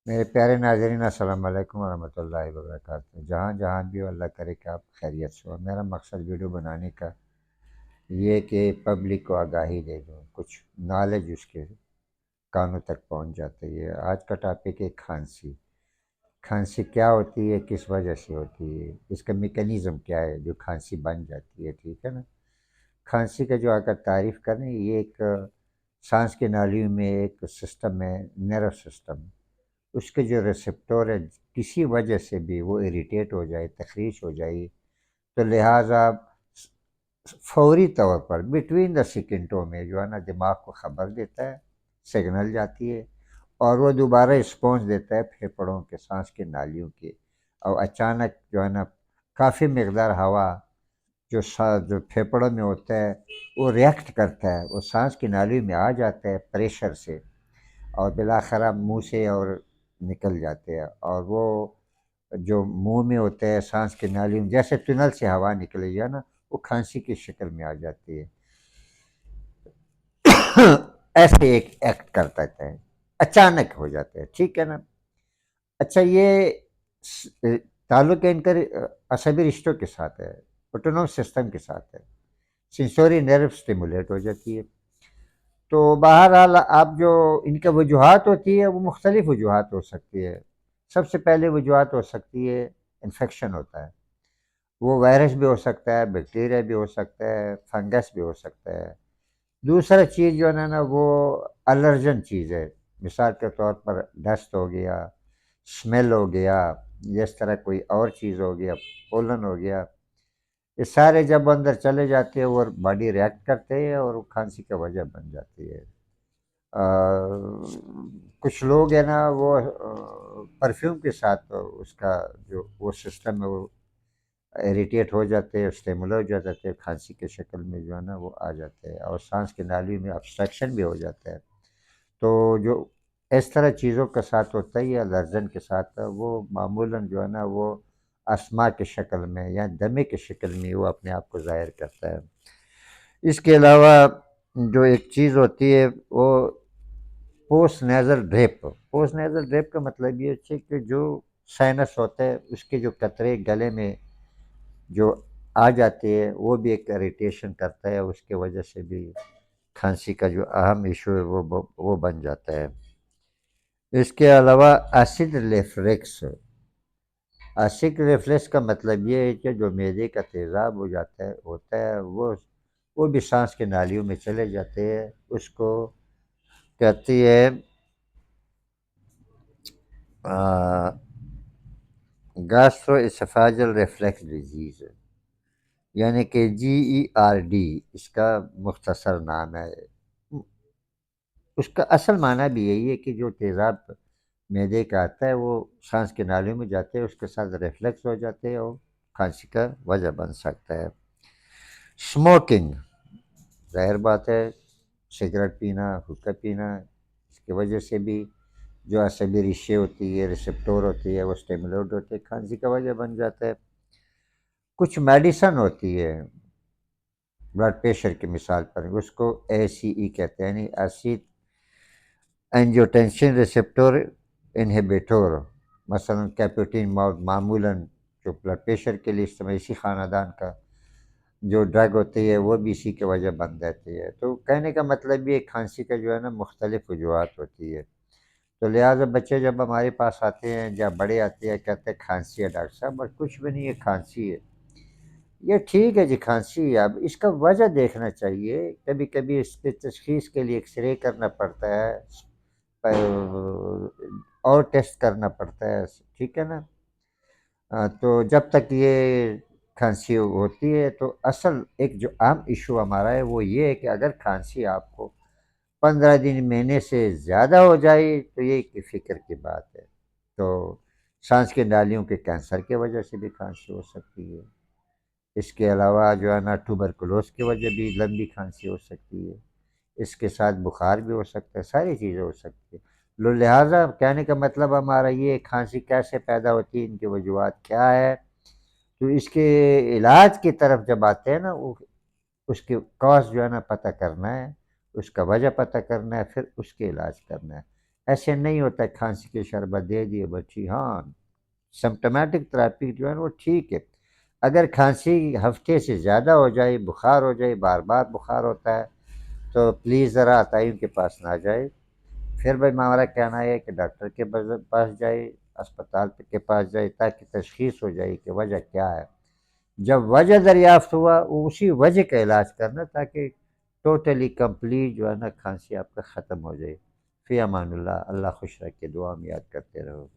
میرے پیارے ناظرین السلام علیکم ورحمۃ اللہ وبرکاتہ۔ جہاں جہاں بھی ہو اللہ کرے کہ آپ خیریت سے ہو۔ میرا مقصد ویڈیو بنانے کا یہ کہ پبلک کو آگاہی دے دوں، کچھ نالج اس کے کانوں تک پہنچ جاتی ہے۔ آج کا ٹاپک ہے کھانسی۔ کھانسی کیا ہوتی ہے، کس وجہ سے ہوتی ہے، اس کا میکینزم کیا ہے جو کھانسی بن جاتی ہے، ٹھیک ہے نا۔ کھانسی کا جو اگر تعریف کریں، یہ ایک سانس کی نالیوں میں ایک سسٹم ہے، نرو سسٹم۔ اس کے جو ریسپٹور ہے کسی وجہ سے بھی وہ اریٹیٹ ہو جائے، تخریش ہو جائے، تو لہٰذا فوری طور پر بٹوین دا سیکنڈوں میں جو ہے نا دماغ کو خبر دیتا ہے، سگنل جاتی ہے، اور وہ دوبارہ رسپانس دیتا ہے پھیپھڑوں کے، سانس کی نالیوں کے، اور اچانک جو ہے نا کافی مقدار ہوا جو پھیپھڑوں میں ہوتا ہے وہ ریئیکٹ کرتا ہے، وہ سانس کی نالیوں میں آ جاتا ہے پریشر سے، اور بالآخر منہ سے اور نکل جاتے ہیں، اور وہ جو منہ میں ہوتے ہیں سانس کی نالی میں جیسے ٹنل سے ہوا نکلے گا نا، وہ کھانسی کی شکل میں آ جاتی ہے۔ ایسے ایک ایکٹ کرتا ہے، اچانک ہو جاتا ہے، ٹھیک ہے نا۔ اچھا، یہ تعلق ہے ان کا عصبی رشتوں کے ساتھ ہے، آٹونومس سسٹم کے ساتھ ہے، سینسوری نرو اسٹیمولیٹ ہو جاتی ہے۔ تو بہرحال آپ جو ان کے وجوہات ہوتی ہے وہ مختلف وجوہات ہو سکتی ہے۔ سب سے پہلے وجوہات ہو سکتی ہے انفیکشن ہوتا ہے، وہ وائرس بھی ہو سکتا ہے، بیکٹیریا بھی ہو سکتا ہے، فنگس بھی ہو سکتا ہے۔ دوسرا چیز جو ہے نا وہ الرجن چیز ہے، مثال کے طور پر ڈسٹ ہو گیا، اسمیل ہو گیا، اس طرح کوئی اور چیز ہو گیا، پولن ہو گیا، یہ سارے جب اندر چلے جاتے ہیں اور باڈی ریئیکٹ کرتے ہیں اور وہ کھانسی کا وجہ بن جاتی ہے۔ کچھ لوگ ہیں نا وہ پرفیوم کے ساتھ اس کا جو وہ سسٹم ہے وہ اریٹیٹ ہو جاتے ہیں، اسٹیمولر ہو جاتے ہیں، کھانسی کے شکل میں جو ہے نا وہ آ جاتے ہیں، اور سانس کی نالی میں ابسٹریکشن بھی ہو جاتا ہے۔ تو جو اس طرح چیزوں کے ساتھ ہوتا ہے یا الرجن کے ساتھ، وہ معمولاً جو ہے نا وہ اسما کی شکل میں یا دمے کی شکل میں وہ اپنے آپ کو ظاہر کرتا ہے۔ اس کے علاوہ جو ایک چیز ہوتی ہے وہ post nasal DRAP. Post nasal DRAP کا مطلب یہ ہے کہ جو سائنس ہوتا ہے اس کے جو قطرے گلے میں جو آ جاتے ہیں وہ بھی ایک اریٹیشن کرتا ہے، اس کی وجہ سے بھی کھانسی کا جو اہم ایشو ہے وہ بن جاتا ہے۔ اس کے علاوہ ایسڈ ریفلیکس۔ ایسڈ ریفلیکس کا مطلب یہ ہے کہ جو معدے کا تیزاب ہوتا ہے وہ بھی سانس کی نالیوں میں چلے جاتے ہیں، اس کو کہتی ہے گاسٹرو اسفاجل ریفلیکس ڈیزیز، یعنی کہ GERD اس کا مختصر نام ہے۔ اس کا اصل معنی بھی یہی ہے کہ جو تیزاب معدے کا آتا ہے وہ سانس کی نالیوں میں جاتے ہیں، اس کے ساتھ ریفلیکس ہو جاتے ہیں اور کھانسی کا وجہ بن سکتا ہے۔ اسموکنگ، ظاہر بات ہے سگریٹ پینا، حقہ پینا، اس کی وجہ سے بھی جو عصبی رشتے ہوتی ہے، ریسپٹور ہوتی ہے، وہ اسٹیمولیٹ ہوتے ہیں، کھانسی کا وجہ بن جاتا ہے۔ کچھ میڈیسن ہوتی ہے بلڈ پریشر کی مثال پر، اس کو ACE کہتے ہیں، یعنی ایسڈ اینجیوٹینسن ریسپٹور انہیبیٹور، مثلا کیپوٹین معمولاً جو بلڈ پریشر کے لیے استعمال، اسی خاندان کا جو ڈرگ ہوتی ہے وہ بھی اسی کی وجہ بن جاتی ہے۔ تو کہنے کا مطلب یہ کھانسی کا جو ہے نا مختلف وجوہات ہوتی ہے۔ تو لہٰذا بچے جب ہمارے پاس آتے ہیں یا بڑے آتے ہیں کہتے ہیں کھانسی ہے ڈاکٹر صاحب، اور کچھ بھی نہیں ہے، کھانسی ہے۔ یہ ٹھیک ہے جی، کھانسی ہے، اب اس کا وجہ دیکھنا چاہیے، کبھی کبھی اس کی تشخیص کے لیے ایکس رے کرنا پڑتا ہے اور ٹیسٹ کرنا پڑتا ہے، ٹھیک ہے نا۔ تو جب تک یہ کھانسی ہوتی ہے تو اصل ایک جو عام ایشو ہمارا ہے وہ یہ ہے کہ اگر کھانسی آپ کو 15 دن مہینے سے زیادہ ہو جائے تو یہ ایک فکر کی بات ہے۔ تو سانس کی نالیوں کے کینسر کی وجہ سے بھی کھانسی ہو سکتی ہے۔ اس کے علاوہ جو ہے نا ٹوبرکلوز کی وجہ بھی لمبی کھانسی ہو سکتی ہے، اس کے ساتھ بخار بھی ہو سکتا ہے، ساری چیزیں ہو سکتی ہیں۔ لہٰذا کہنے کا مطلب ہمارا یہ کھانسی کیسے پیدا ہوتی ہے، ان کی وجوہات کیا ہے، تو اس کے علاج کی طرف جب آتے ہیں نا اس کے کاز جو ہے نا پتہ کرنا ہے، اس کا وجہ پتہ کرنا ہے، پھر اس کے علاج کرنا ہے۔ ایسے نہیں ہوتا ہے کھانسی کی شربت دے دیے بچی، ہاں سمپٹمیٹک تھراپی جو ہے وہ ٹھیک ہے۔ اگر کھانسی ہفتے سے زیادہ ہو جائے، بخار ہو جائے، بار بار بخار ہوتا ہے، تو پلیز ذرا عطائیوں کے پاس نہ جائے۔ پھر بھائی ہمارا کہنا ہے کہ ڈاکٹر کے پاس جائے، اسپتال کے پاس جائے، تاکہ تشخیص ہو جائے کہ وجہ کیا ہے۔ جب وجہ دریافت ہوا اسی وجہ کا علاج کرنا، تاکہ ٹوٹلی کمپلیٹ جو ہے نا کھانسی آپ کا ختم ہو جائے۔ فی امان اللہ، اللہ خوش رکھے، دعا میں یاد کرتے رہو۔